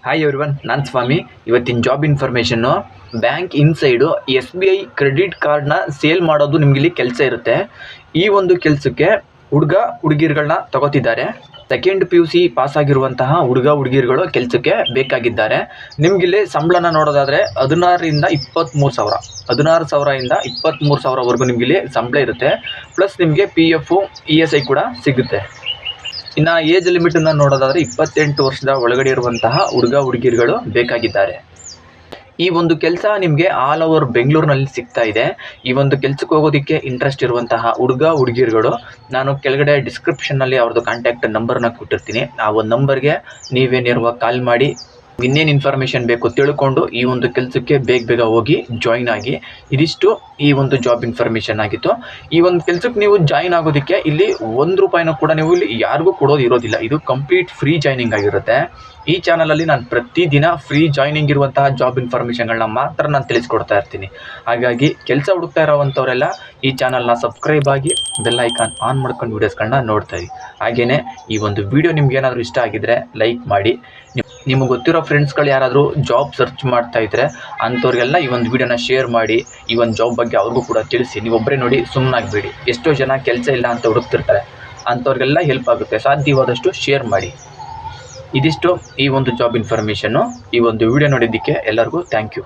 Hi everyone, ನಾನು ಸ್ವಾಮಿ. ಇವತ್ತಿನ job information bank inside SBI credit ಕಾರ್ಡ್ನ ಸೇಲ್ ಮಾಡೋದು ನಿಮಗಿಲ್ಲಿ ಕೆಲಸ ಇರುತ್ತೆ. ಈ ಒಂದು ಕೆಲಸಕ್ಕೆ ಹುಡುಗಿರುಗಳನ್ನ ತಗೋತಿದ್ದಾರೆ. ಸೆಕೆಂಡ್ PUC ಪಾಸ್ ಆಗಿರುವಂತಹ ಹುಡುಗಿರುಗಳು ಕೆಲಸಕ್ಕೆ ಬೇಕಾಗಿದ್ದಾರೆ. ನಿಮಗಿಲ್ಲಿ ಸಂಬಳನ ನೋಡೋದಾದರೆ 16,000 ಇಂದ 23,000, 16,000 ಇಂದ 23,000ವರೆಗೂ ನಿಮಗಿಲ್ಲಿ ಸಂಬಳ ಇರುತ್ತೆ. ಪ್ಲಸ್ ನಿಮಗೆ PF ESI ಕೂಡ ಸಿಗುತ್ತೆ. ಇನ್ನು ಏಜ್ ಲಿಮಿಟನ್ನು ನೋಡೋದಾದರೆ 28 ವರ್ಷದ ಒಳಗಡೆ ಇರುವಂತಹ ಹುಡುಗಿರುಗಳು ಬೇಕಾಗಿದ್ದಾರೆ. ಈ ಒಂದು ಕೆಲಸ ನಿಮಗೆ ಆಲ್ ಓವರ್ ಬೆಂಗಳೂರಿನಲ್ಲಿ ಸಿಗ್ತಾ ಇದೆ. ಈ ಒಂದು ಕೆಲಸಕ್ಕೆ ಹೋಗೋದಕ್ಕೆ ಇಂಟ್ರೆಸ್ಟ್ ಇರುವಂತಹ ಹುಡುಗಿರುಗಳು ನಾನು ಕೆಳಗಡೆ ಡಿಸ್ಕ್ರಿಪ್ಷನ್ನಲ್ಲಿ ಅವ್ರದ್ದು ಕಾಂಟ್ಯಾಕ್ಟ್ ನಂಬರ್ನ ಕೊಟ್ಟಿರ್ತೀನಿ. ಆ ಒಂದು ನಂಬರ್ಗೆ ನೀವೇ ನೇರವಾಗಿ ಕಾಲ್ ಮಾಡಿ ಇನ್ನೇನು ಇನ್ಫಾರ್ಮೇಷನ್ ಬೇಕು ತಿಳ್ಕೊಂಡು ಈ ಒಂದು ಕೆಲಸಕ್ಕೆ ಬೇಗ ಹೋಗಿ ಜಾಯಿನ್ ಆಗಿ. ಇದಿಷ್ಟು ಈ ಒಂದು ಜಾಬ್ ಇನ್ಫಾರ್ಮೇಷನ್ ಆಗಿತ್ತು. ಈ ಒಂದು ಕೆಲಸಕ್ಕೆ ನೀವು ಜಾಯಿನ್ ಆಗೋದಕ್ಕೆ ಇಲ್ಲಿ ₹1 ಕೂಡ ನೀವು ಇಲ್ಲಿ ಯಾರಿಗೂ ಇರೋದಿಲ್ಲ. ಇದು ಕಂಪ್ಲೀಟ್ ಫ್ರೀ ಜಾಯ್ನಿಂಗ್ ಆಗಿರುತ್ತೆ. ಈ ಚಾನಲಲ್ಲಿ ನಾನು ಪ್ರತಿದಿನ ಫ್ರೀ ಜಾಯ್ನಿಂಗ್ ಇರುವಂತಹ ಜಾಬ್ ಇನ್ಫಾರ್ಮೇಷನ್ಗಳನ್ನ ಮಾತ್ರ ನಾನು ತಿಳಿಸ್ಕೊಡ್ತಾ ಇರ್ತೀನಿ. ಹಾಗಾಗಿ ಕೆಲಸ ಹುಡುಕ್ತಾ ಇರೋವಂಥವರೆಲ್ಲ ಈ ಚಾನಲ್ನ ಸಬ್ಸ್ಕ್ರೈಬ್ ಆಗಿ ಬೆಲ್ ಐಕಾನ್ ಆನ್ ಮಾಡ್ಕೊಂಡು ವೀಡಿಯೋಸ್ಗಳನ್ನ ನೋಡ್ತಾ ಇರಿ. ಹಾಗೆಯೇ ಈ ಒಂದು ವಿಡಿಯೋ ನಿಮ್ಗೆ ಏನಾದರೂ ಇಷ್ಟ ಆಗಿದ್ರೆ ಲೈಕ್ ಮಾಡಿ. ನಿಮಗೆ ಗೊತ್ತಿರೋ ಫ್ರೆಂಡ್ಸ್ಗಳು ಯಾರಾದರೂ ಜಾಬ್ ಸರ್ಚ್ ಮಾಡ್ತಾ ಇದ್ದರೆ ಅಂಥವ್ರಿಗೆಲ್ಲ ಈ ಒಂದು ವಿಡಿಯೋನ ಶೇರ್ ಮಾಡಿ. ಈ ಒಂದು ಜಾಬ್ ಬಗ್ಗೆ ಅವ್ರಿಗೂ ಕೂಡ ತಿಳಿಸಿ. ನೀವೊಬ್ಬರೇ ನೋಡಿ ಸುಮ್ಮನಾಗಬೇಡಿ. ಎಷ್ಟೋ ಜನ ಕೆಲಸ ಇಲ್ಲ ಅಂತ ಹುಡುಕ್ತಿರ್ತಾರೆ, ಅಂಥವ್ರಿಗೆಲ್ಲ ಹೆಲ್ಪ್ ಆಗುತ್ತೆ. ಸಾಧ್ಯವಾದಷ್ಟು ಶೇರ್ ಮಾಡಿ. ಇದಿಷ್ಟು ಈ ಒಂದು ಜಾಬ್ ಇನ್ಫಾರ್ಮೇಷನ್ನು. ಈ ಒಂದು ವಿಡಿಯೋ ನೋಡಿದ್ದಕ್ಕೆ ಎಲ್ಲರಿಗೂ ಥ್ಯಾಂಕ್ ಯು.